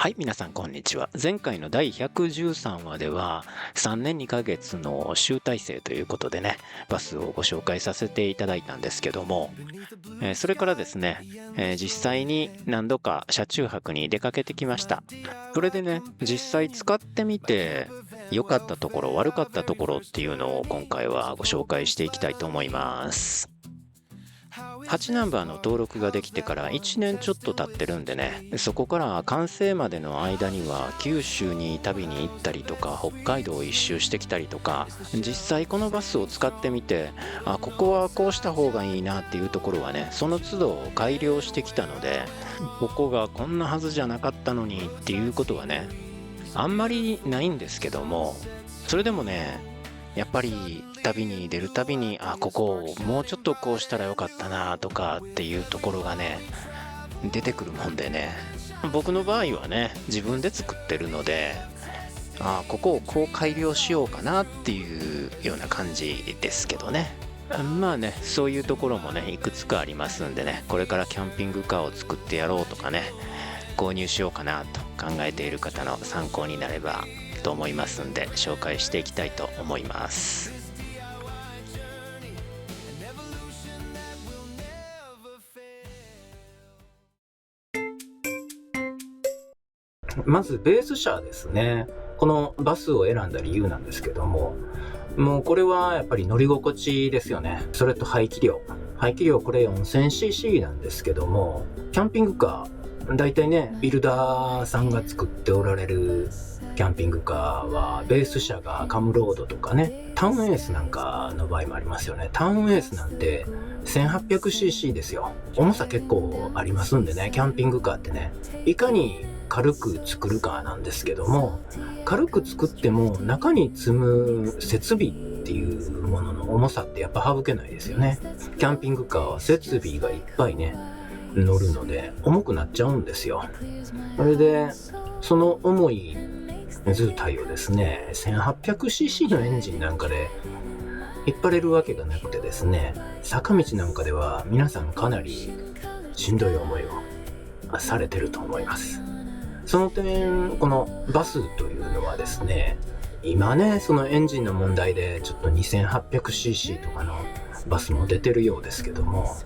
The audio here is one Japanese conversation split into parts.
はい、皆さんこんにちは。前回の第113話では3年2ヶ月の集大成ということでね、バスをご紹介させていただいたんですけども、それからですね、実際に何度か車中泊に出かけてきました。それでね、実際使ってみて良かったところ、悪かったところっていうのを今回はご紹介していきたいと思います。8ナンバーの登録ができてから1年ちょっと経ってるんでね、そこから完成までの間には九州に旅に行ったりとか北海道を一周してきたりとか、実際このバスを使ってみて、ここはこうした方がいいなっていうところはね、その都度改良してきたので、ここがこんなはずじゃなかったのにっていうことはね、あんまりないんですけども、それでもね、やっぱり旅に出るたびにここをもうちょっとこうしたらよかったなとかっていうところがね出てくるもんでね、僕の場合はね自分で作ってるのでここをこう改良しようかなっていうような感じですけどね。まあね、そういうところもねいくつかありますんでね、これからキャンピングカーを作ってやろうとかね、購入しようかなと考えている方の参考になればと思いますんで紹介していきたいと思います。まずベース車ですね。このバスを選んだ理由なんですけども、もうこれはやっぱり乗り心地ですよね。それと排気量これ 4000cc なんですけども、キャンピングカーだいたいねビルダーさんが作っておられるキャンピングカーはベース車がカムロードとかね、タウンエースなんかの場合もありますよね。タウンエースなんて 1800cc ですよ。重さ結構ありますんでね、キャンピングカーってね、いかに軽く作るかなんですけども、軽く作っても中に積む設備っていうものの重さってやっぱ省けないですよね。キャンピングカーは設備がいっぱいね乗るので重くなっちゃうんですよ。それでその重い図体をですね 1800cc のエンジンなんかで引っ張れるわけがなくてですね、坂道なんかでは皆さんかなりしんどい思いをされてると思います。その点このバスというのはですね、今ねそのエンジンの問題でちょっと 2800cc とかのバスも出てるようですけども、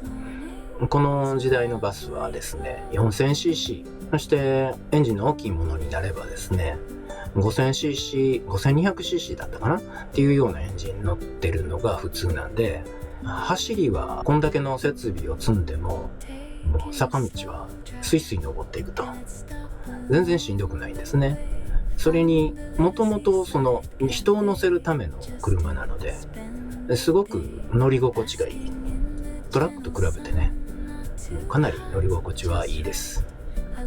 この時代のバスはですね 4000cc、 そしてエンジンの大きいものになればですね 5000cc、 5200cc だったかなっていうようなエンジン乗ってるのが普通なんで、走りはこんだけの設備を積んでももう坂道はスイスイ登っていくと全然しんどくないんですね。それにもともとその人を乗せるための車なのですごく乗り心地がいい。トラックと比べてねかなり乗り心地はいいです。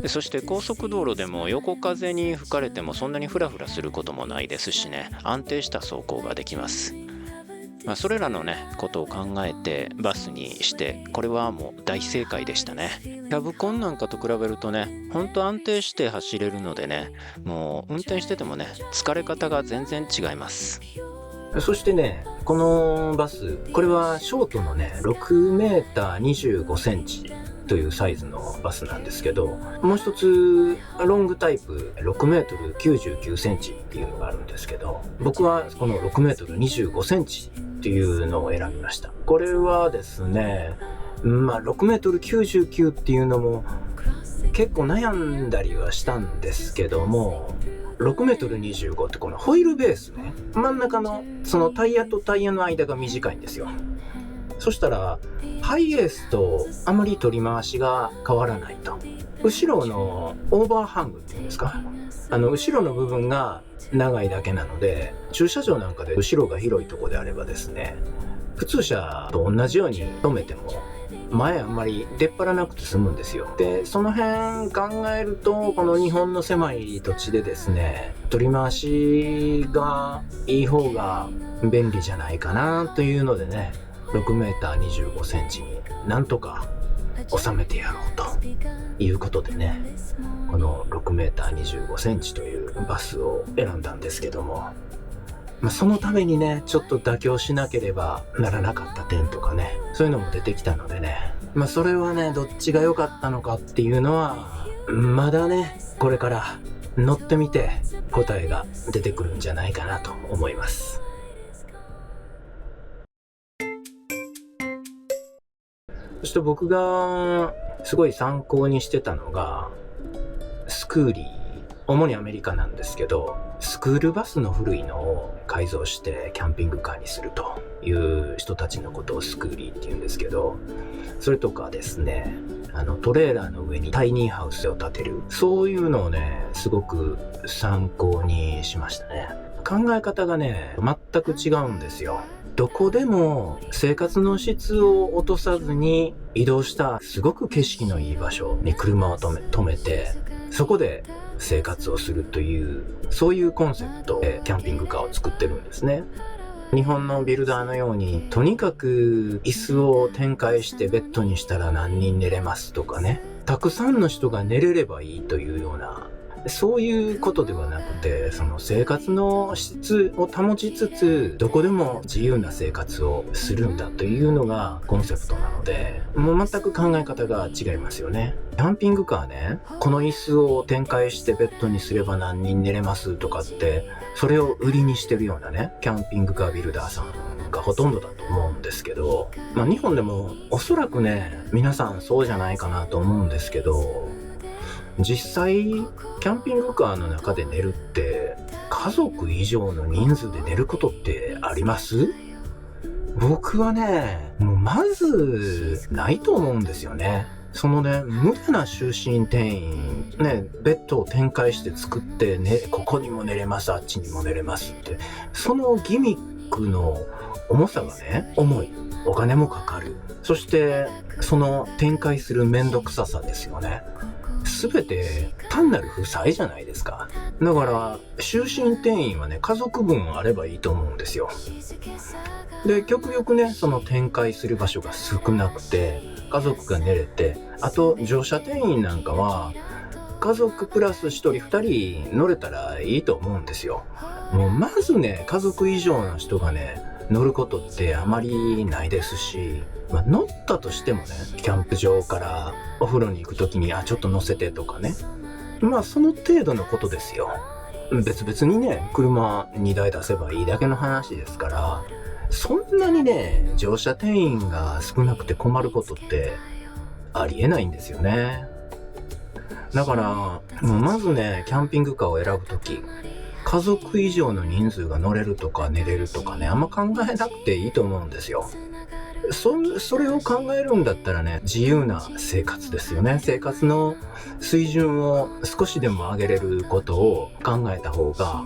そして高速道路でも横風に吹かれてもそんなにフラフラすることもないですしね、安定した走行ができます。それらのねことを考えてバスにして、これはもう大正解でしたね。キャブコンなんかと比べるとね、ほんと安定して走れるのでね、もう運転しててもね疲れ方が全然違います。そしてね、このバス、これはショートのね 6m25cm というサイズのバスなんですけど、もう一つロングタイプ 6m99cm っていうのがあるんですけど、僕はこの 6m25cm っていうのを選びました。これはですね、6m99 っていうのも結構悩んだりはしたんですけども、6m25 ってこのホイールベースね、真ん中のそのタイヤとタイヤの間が短いんですよ。そしたらハイエースとあまり取り回しが変わらないと。後ろのオーバーハングっていうんですか、後ろの部分が長いだけなので、駐車場なんかで後ろが広いとこであればですね、普通車と同じように止めても前あんまり出っ張らなくて済むんですよ。でその辺考えると、この日本の狭い土地でですね取り回しがいい方が便利じゃないかなというのでね、 6m25cm になんとか収めてやろうということでね、この 6m25cm というバスを選んだんですけども、そのためにねちょっと妥協しなければならなかった点とかね、そういうのも出てきたのでね、それはねどっちが良かったのかっていうのはまだね、これから乗ってみて答えが出てくるんじゃないかなと思います。そして僕がすごい参考にしてたのがスクーリー、主にアメリカなんですけど、スクールバスの古いのを改造してキャンピングカーにするという人たちのことをスクーリーって言うんですけど、それとかですね、トレーラーの上にタイニーハウスを建てる、そういうのをね、すごく参考にしましたね。考え方がね、全く違うんですよ。どこでも生活の質を落とさずに移動したすごく景色のいい場所に車を止めて、そこで生活をするという、そういうコンセプトでキャンピングカーを作ってるんですね。日本のビルダーのように、とにかく椅子を展開してベッドにしたら何人寝れますとかね、たくさんの人が寝れればいいというような、そういうことではなくて、その生活の質を保ちつつ、どこでも自由な生活をするんだというのがコンセプトなので、もう全く考え方が違いますよね。キャンピングカーね、この椅子を展開してベッドにすれば何人寝れますとかって、それを売りにしてるようなね、キャンピングカービルダーさんがほとんどだと思うんですけど、日本でもおそらくね、皆さんそうじゃないかなと思うんですけど、実際キャンピングカーの中で寝るって家族以上の人数で寝ることってあります？僕はね、もうまずないと思うんですよね。そのね、無駄な就寝定員ね、ベッドを展開して作ってね、ここにも寝れます、あっちにも寝れますって、そのギミックの重さがね、重い。お金もかかる。そしてその展開するめんどくささですよね。すべて単なる負債じゃないですか。だから就寝定員はね、家族分あればいいと思うんですよ。で、極力ね、その展開する場所が少なくて家族が寝れて、あと乗車定員なんかは家族プラス1人2人乗れたらいいと思うんですよ。もうまずね、家族以上の人がね乗ることってあまりないですし、乗ったとしてもね、キャンプ場からお風呂に行くときにちょっと乗せてとかね、その程度のことですよ。別々にね、車2台出せばいいだけの話ですから、そんなにね、乗車定員が少なくて困ることってありえないんですよね。だからもうまずね、キャンピングカーを選ぶとき、家族以上の人数が乗れるとか寝れるとかね、あんま考えなくていいと思うんですよ。それを考えるんだったらね、自由な生活ですよね。生活の水準を少しでも上げれることを考えた方が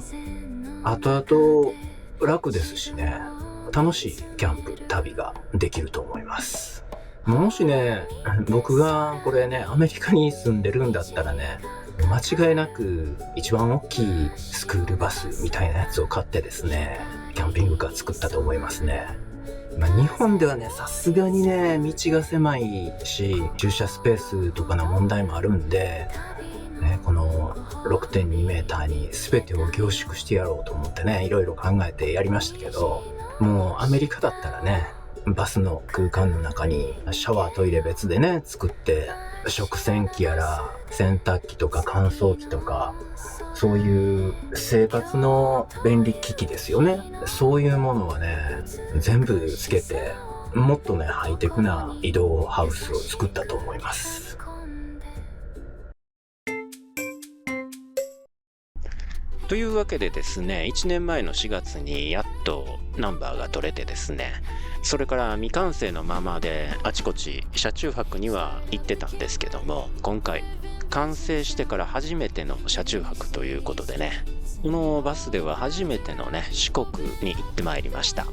後々楽ですしね、楽しいキャンプ旅ができると思います。もしね、僕がこれね、アメリカに住んでるんだったらね、間違いなく一番大きいスクールバスみたいなやつを買ってですね、キャンピングカー作ったと思いますね。日本ではね、さすがにね、道が狭いし、駐車スペースとかの問題もあるんで、ね、この 6.2 メーターに全てを凝縮してやろうと思ってね、いろいろ考えてやりましたけど、もうアメリカだったらね、バスの空間の中にシャワートイレ別でね作って、食洗機やら洗濯機とか乾燥機とか、そういう生活の便利機器ですよね、そういうものはね全部つけて、もっとねハイテクな移動ハウスを作ったと思います。というわけでですね、1年前の4月にやっとナンバーが取れてですね、それから未完成のままであちこち車中泊には行ってたんですけども、今回完成してから初めての車中泊ということでね、このバスでは初めてのね四国に行ってまいりました。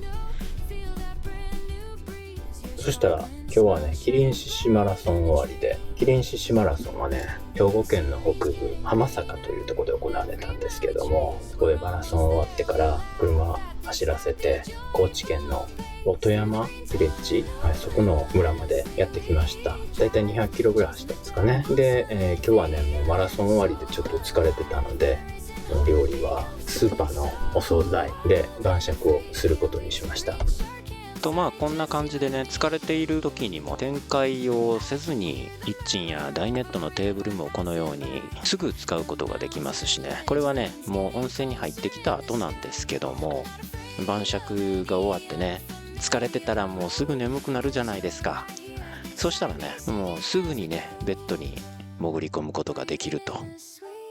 そしたら今日はね、麒麟獅子マラソン終わりで、麒麟獅子マラソンはね、兵庫県の北部浜坂というところで行われたんですけども、そこでマラソン終わってから車走らせて、高知県の音山ヴレッジ、そこの村までやってきました。だいたい200キロぐらい走ったんですかね。で、今日はねもうマラソン終わりでちょっと疲れてたので、料理はスーパーのお惣菜で晩酌をすることにしました。こんな感じでね、疲れている時にも展開をせずにキッチンやダイネットのテーブルもこのようにすぐ使うことができますしね。これはね、もう温泉に入ってきた後なんですけども、晩酌が終わってね、疲れてたらもうすぐ眠くなるじゃないですか。そしたらね、もうすぐにね、ベッドに潜り込むことができると。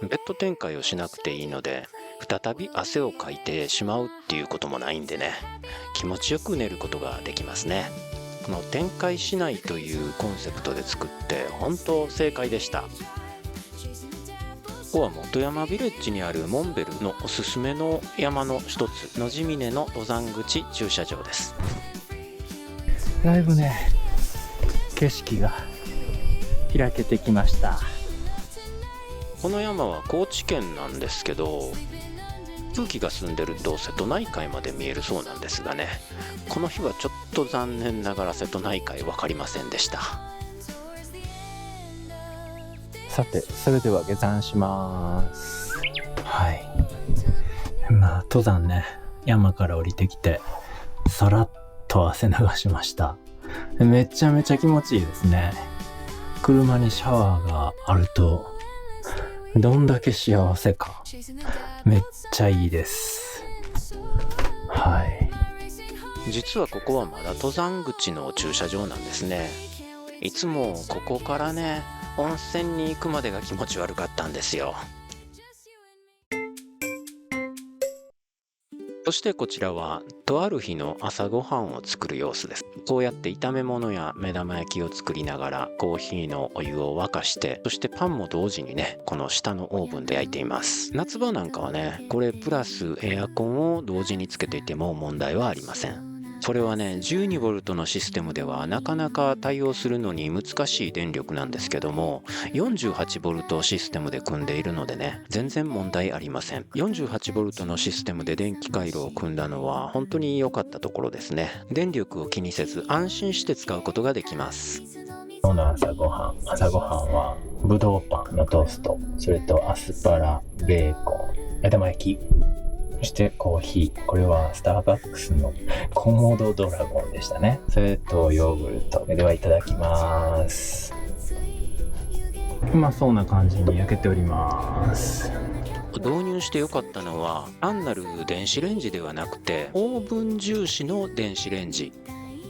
ベッド展開をしなくていいので、再び汗をかいてしまうっていうこともないんでね、気持ちよく寝ることができますね。この展開しないというコンセプトで作って本当正解でした。ここは本山ビレッジにあるモンベルのおすすめの山の一つ、野地峰の登山口駐車場です。だいぶね、景色が開けてきました。この山は高知県なんですけど、空気が澄んでると瀬戸内海まで見えるそうなんですがね、この日はちょっと残念ながら瀬戸内海分かりませんでした。さて、それでは下山します。はい。登山ね、山から降りてきてさらっと汗流しました。めちゃめちゃ気持ちいいですね。車にシャワーがあるとどんだけ幸せか。めっちゃいいです。はい。実はここはまだ登山口の駐車場なんですね。いつもここからね、温泉に行くまでが気持ち悪かったんですよ。そしてこちらはとある日の朝ごはんを作る様子です。こうやって炒め物や目玉焼きを作りながらコーヒーのお湯を沸かして、そしてパンも同時にね、この下のオーブンで焼いています。夏場なんかはね、これプラスエアコンを同時につけていても問題はありません。それはね、12V のシステムではなかなか対応するのに難しい電力なんですけども、48V システムで組んでいるのでね、全然問題ありません。48V のシステムで電気回路を組んだのは本当に良かったところですね。電力を気にせず安心して使うことができます。今日の朝ごはんはぶどうパンのトースト、それとアスパラ、ベーコン、目玉焼き、そしてコーヒー。これはスターバックスのコモドドラゴンでしたね。それとヨーグルト。ではいただきます。うまそうな感じに焼けております。導入してよかったのは、単なる電子レンジではなくてオーブン重視の電子レンジ。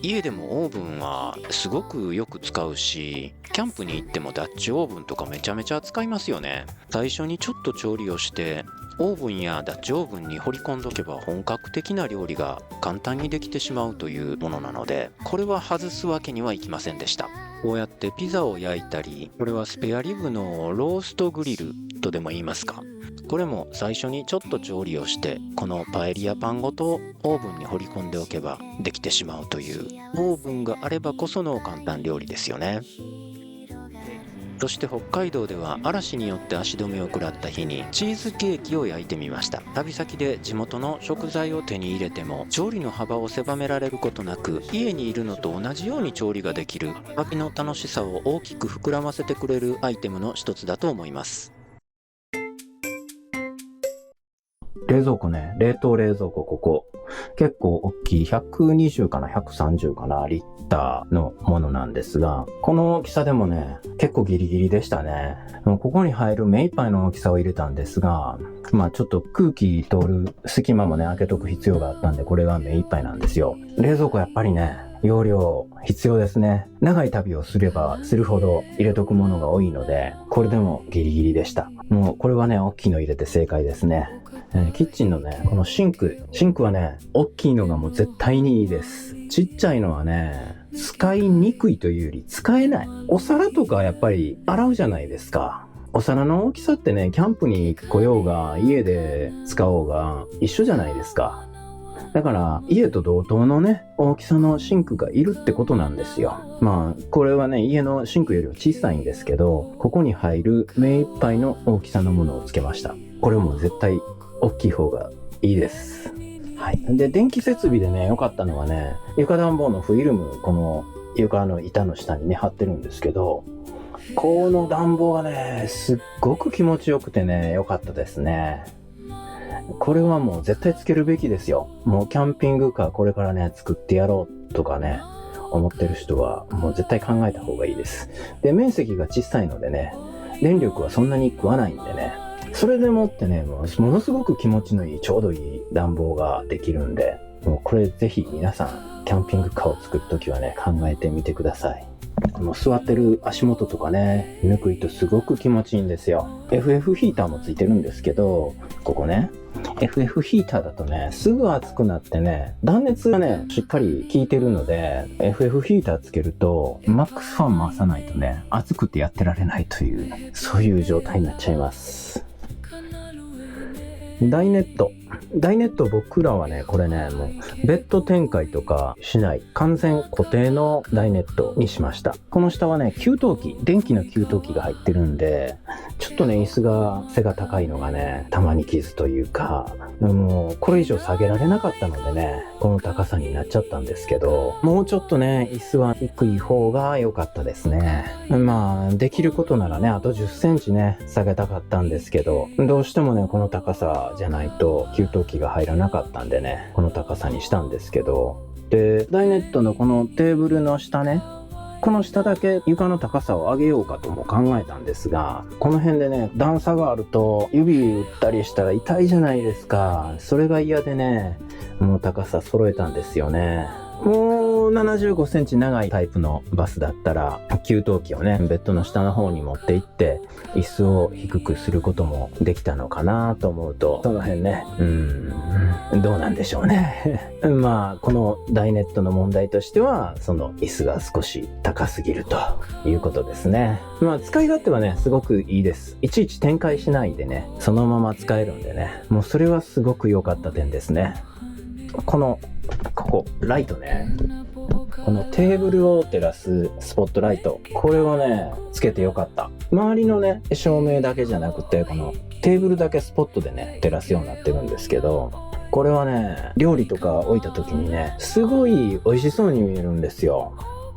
家でもオーブンはすごくよく使うし、キャンプに行ってもダッチオーブンとかめちゃめちゃ使いますよね。最初にちょっと調理をしてオーブンやダッチオーブンに掘り込んどけば本格的な料理が簡単にできてしまうというものなので、これは外すわけにはいきませんでした。こうやってピザを焼いたり、これはスペアリブのローストグリルとでも言いますか、これも最初にちょっと調理をして、このパエリアパンごとオーブンに掘り込んでおけばできてしまうという、オーブンがあればこその簡単料理ですよね。そして北海道では嵐によって足止めを食らった日にチーズケーキを焼いてみました。旅先で地元の食材を手に入れても調理の幅を狭められることなく、家にいるのと同じように調理ができる旅の楽しさを大きく膨らませてくれるアイテムの一つだと思います。冷蔵庫ね、冷凍冷蔵庫、ここ結構大きい120かな130かなリッターのものなんですが、この大きさでもね結構ギリギリでしたね。ここに入る目いっぱいの大きさを入れたんですが、ちょっと空気通る隙間もね開けとく必要があったんで、これが目いっぱいなんですよ。冷蔵庫やっぱりね容量必要ですね。長い旅をすればするほど入れとくものが多いので、これでもギリギリでした。もうこれはね大きいの入れて正解ですね。キッチンのねこのシンクはね大きいのがもう絶対にいいです。ちっちゃいのはね使いにくいというより使えない。お皿とかやっぱり洗うじゃないですか。お皿の大きさってね、キャンプに来ようが家で使おうが一緒じゃないですか。だから家と同等のね大きさのシンクがいるってことなんですよ。これはね家のシンクよりは小さいんですけど、ここに入る目いっぱいの大きさのものをつけました。これも絶対大きい方がいいです。はい。で、電気設備でね良かったのはね、床暖房のフィルム、この床の板の下にね貼ってるんですけど、この暖房がねすっごく気持ちよくてね良かったですね。これはもう絶対つけるべきですよ。もうキャンピングカーこれからね作ってやろうっとかね、思ってる人はもう絶対考えた方がいいです。で、面積が小さいのでね、電力はそんなに食わないんでね、それでもってね、ものすごく気持ちのいい、ちょうどいい暖房ができるんで、もうこれぜひ皆さん、キャンピングカーを作るときはね、考えてみてください。この座ってる足元とかね、ぬくいとすごく気持ちいいんですよ。FF ヒーターもついてるんですけど、ここね、FF ヒーターだとね、すぐ熱くなってね、断熱がね、しっかり効いてるので、FF ヒーターつけると、マックスファン回さないとね、熱くてやってられないという、そういう状態になっちゃいます。ダイネット。ダイネット僕らはね、これね、もうベッド展開とかしない完全固定のダイネットにしました。この下はね、給湯器、電気の給湯器が入ってるんで、ちょっとね、椅子が背が高いのがね、たまに傷というか、もうこれ以上下げられなかったのでね、この高さになっちゃったんですけど、もうちょっとね、椅子は低い方が良かったですね。まあ、できることならね、あと10センチね、下げたかったんですけど、どうしてもね、この高さじゃないと給湯器が入らなかったんでね、この高さにしたんですけど、で、ダイネットのこのテーブルの下ね、この下だけ床の高さを上げようかとも考えたんですが、この辺でね、段差があると指打ったりしたら痛いじゃないですか。それが嫌でね、もう高さ揃えたんですよね。もう75センチ長いタイプのバスだったら、給湯器をね、ベッドの下の方に持って行って、椅子を低くすることもできたのかなと思うと、その辺ね、どうなんでしょうね。まあ、このダイネットの問題としては、その椅子が少し高すぎるということですね。まあ、使い勝手はね、すごくいいです。いちいち展開しないでね、そのまま使えるんでね、もうそれはすごく良かった点ですね。ここ、ライトね。このテーブルを照らすスポットライト。これをね、つけてよかった。周りのね、照明だけじゃなくて、このテーブルだけスポットでね、照らすようになってるんですけど、これはね、料理とか置いた時にね、すごい美味しそうに見えるんですよ。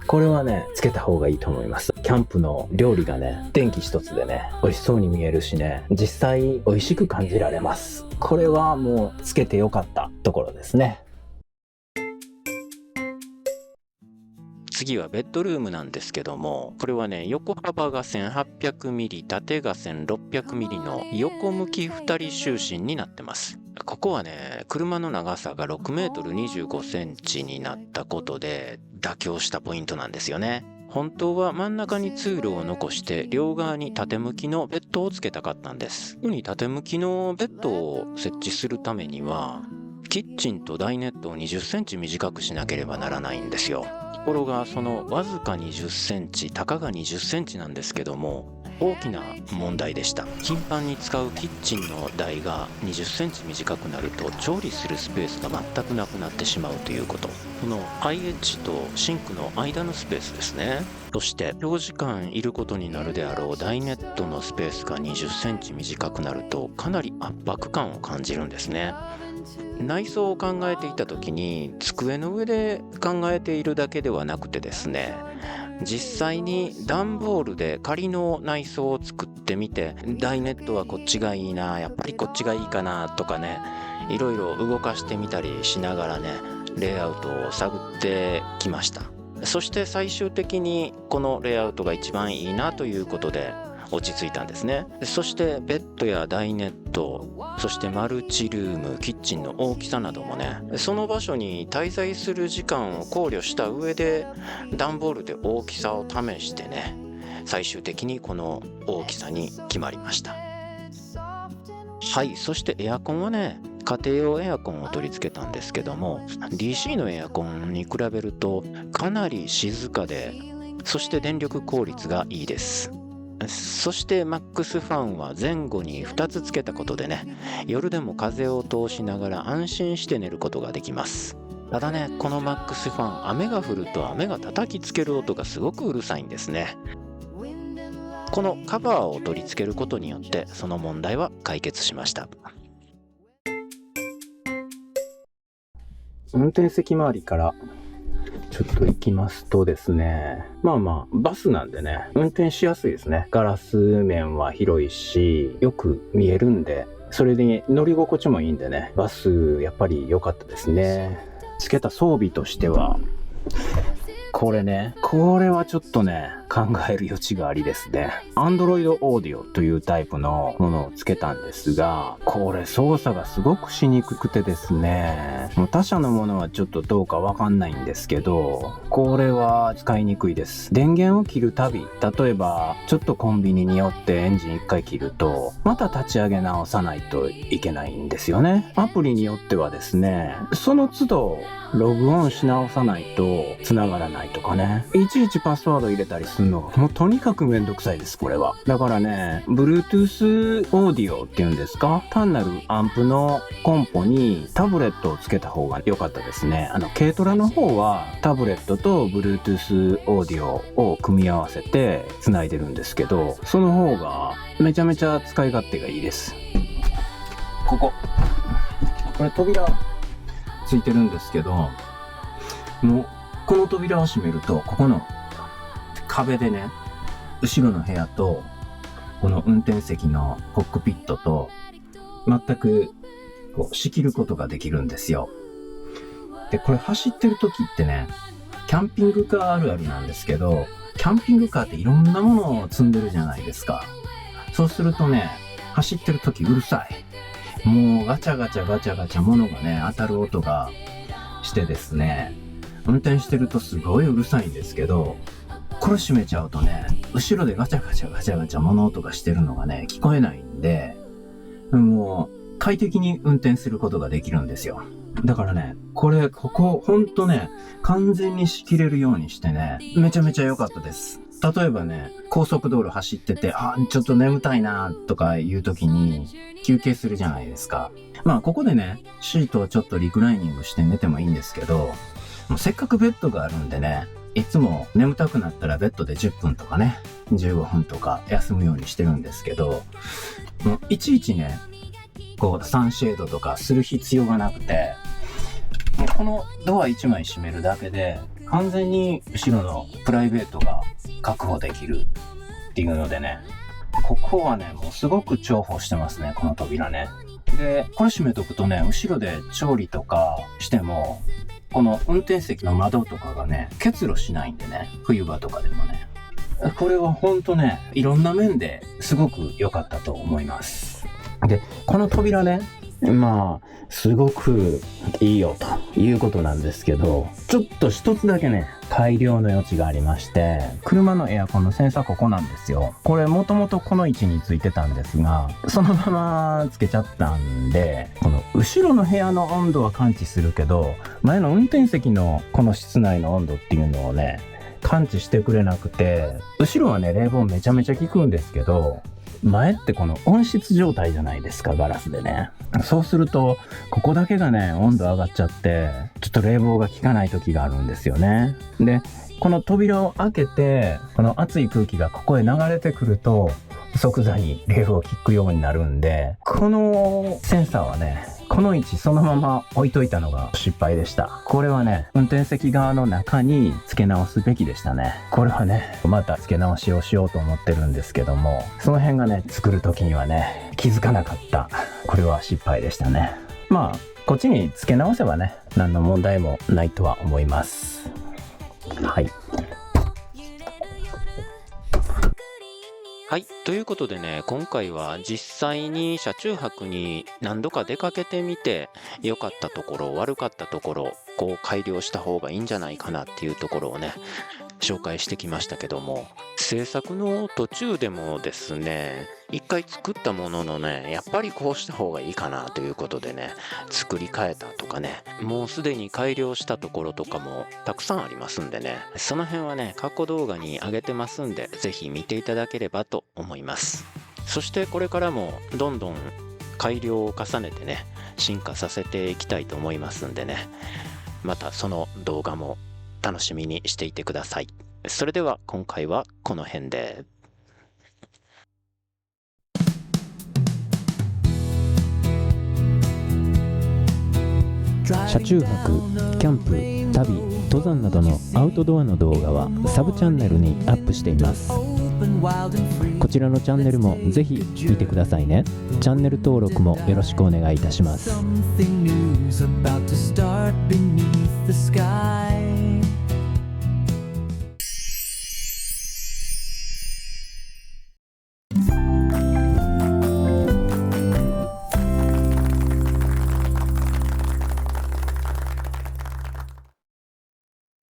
これはね、つけた方がいいと思います。キャンプの料理がね、電気一つでね、美味しそうに見えるしね、実際美味しく感じられます。これはもうつけてよかったところですね。次はベッドルームなんですけども、これはね、横幅が 1800mm、縦が 1600mm の横向き2人就寝になってます。ここはね、車の長さが 6m25cm になったことで妥協したポイントなんですよね。本当は真ん中に通路を残して両側に縦向きのベッドをつけたかったんです。ここに縦向きのベッドを設置するためには、キッチンとダイネットを20センチ短くしなければならないんですよ。ところがそのわずか20センチ、たかが20センチなんですけども、大きな問題でした。頻繁に使うキッチンの台が20センチ短くなると調理するスペースが全くなくなってしまうということ。この IH とシンクの間のスペースですね。そして長時間いることになるであろうダイネットのスペースが20センチ短くなるとかなり圧迫感を感じるんですね。内装を考えていた時に机の上で考えているだけではなくてですね、実際に段ボールで仮の内装を作ってみて、ダイネットはこっちがいいな、やっぱりこっちがいいかなとかね、いろいろ動かしてみたりしながらね、レイアウトを探ってきました。そして最終的にこのレイアウトが一番いいなということで落ち着いたんですね。そしてベッドやダイネット、そしてマルチルーム、キッチンの大きさなどもね、その場所に滞在する時間を考慮した上で段ボールで大きさを試してね、最終的にこの大きさに決まりました。はい、そしてエアコンはね、家庭用エアコンを取り付けたんですけども、 DC のエアコンに比べるとかなり静かで、そして電力効率がいいです。そしてマックスファンは前後に2つつけたことでね、夜でも風を通しながら安心して寝ることができます。ただね、このマックスファン、雨が降ると雨が叩きつける音がすごくうるさいんですね。このカバーを取り付けることによってその問題は解決しました。運転席周りからちょっと行きますとですね、バスなんでね、運転しやすいですね。ガラス面は広いし、よく見えるんで、それで乗り心地もいいんでね、バスやっぱり良かったですね。つけた装備としては、これね、これはちょっとね、考える余地がありですね。Android Audio というタイプのものをつけたんですが、これ操作がすごくしにくくてですね、もう他社のものはちょっとどうかわかんないんですけど、これは使いにくいです。電源を切るたび、例えばちょっとコンビニに寄ってエンジン1回切ると、また立ち上げ直さないといけないんですよね。アプリによってはですね、その都度ログオンし直さないと繋がらないとかね。いちいちパスワード入れたりするのがもうとにかくめんどくさいです、これは。だからね、Bluetooth オーディオっていうんですか、単なるアンプのコンポにタブレットをつけた方が良かったですね。軽トラの方はタブレットと Bluetooth オーディオを組み合わせて繋いでるんですけど、その方がめちゃめちゃ使い勝手がいいです。これ扉ついてるんですけど、もうこの扉を閉めると、ここの壁でね、後ろの部屋とこの運転席のコックピットと全くこう仕切ることができるんですよ。で、これ走ってる時ってね、キャンピングカーあるあるなんですけど、キャンピングカーっていろんなものを積んでるじゃないですか。そうするとね、走ってる時うるさい。もうガチャガチャ物がね、当たる音がしてですね、運転してるとすごいうるさいんですけど、これ閉めちゃうとね、後ろでガチャガチャ物音がしてるのがね、聞こえないんで、もう快適に運転することができるんですよ。だからね、ここほんとね、完全に仕切れるようにしてね、めちゃめちゃ良かったです。例えばね、高速道路走ってて、ちょっと眠たいなとかいう時に休憩するじゃないですか。まあここでね、シートをちょっとリクライニングして寝てもいいんですけど、もうせっかくベッドがあるんでね、いつも眠たくなったらベッドで10分とかね、15分とか休むようにしてるんですけど、もういちいちね、こうサンシェードとかする必要がなくて、このドア1枚閉めるだけで完全に後ろのプライベートが確保できるっていうのでね、ここはね、もうすごく重宝してますね、この扉ね。で、これ閉めとくとね、後ろで調理とかしても、この運転席の窓とかがね、結露しないんでね、冬場とかでもね。これはほんとね、いろんな面ですごく良かったと思います。で、この扉ね、まあ、すごくいいよということなんですけど、ちょっと一つだけね、改良の余地がありまして、車のエアコンのセンサーここなんですよ。これもともとこの位置についてたんですが、そのままつけちゃったんで、この後ろの部屋の温度は感知するけど、前の運転席のこの室内の温度っていうのをね、感知してくれなくて、後ろはね、冷房めちゃめちゃ効くんですけど、前ってこの温室状態じゃないですか、ガラスでね。そうすると、ここだけがね、温度上がっちゃって、ちょっと冷房が効かない時があるんですよね。で、この扉を開けて、この熱い空気がここへ流れてくると、即座に冷房を効くようになるんで、このセンサーはね、この位置そのまま置いといたのが失敗でした。これはね、運転席側の中に付け直すべきでしたね。これはね、また付け直しをしようと思ってるんですけども、その辺がね、作る時にはね、気づかなかった。これは失敗でしたね。まあ、こっちに付け直せばね、何の問題もないとは思います。はい。はい。ということでね、今回は実際に車中泊に何度か出かけてみて、良かったところ、悪かったところ、こう改良した方がいいんじゃないかなっていうところをね、紹介してきましたけども、制作の途中でもですね、一回作ったもののね、やっぱりこうした方がいいかなということでね、作り変えたとかね、もうすでに改良したところとかもたくさんありますんでね、その辺はね、過去動画に上げてますんで、ぜひ見ていただければと思います。そしてこれからもどんどん改良を重ねてね、進化させていきたいと思いますんでね、またその動画も楽しみにしていてください。それでは今回はこの辺で。車中泊、キャンプ、旅、登山などのアウトドアの動画はサブチャンネルにアップしています。こちらのチャンネルもぜひ見てくださいね。チャンネル登録もよろしくお願いいたします。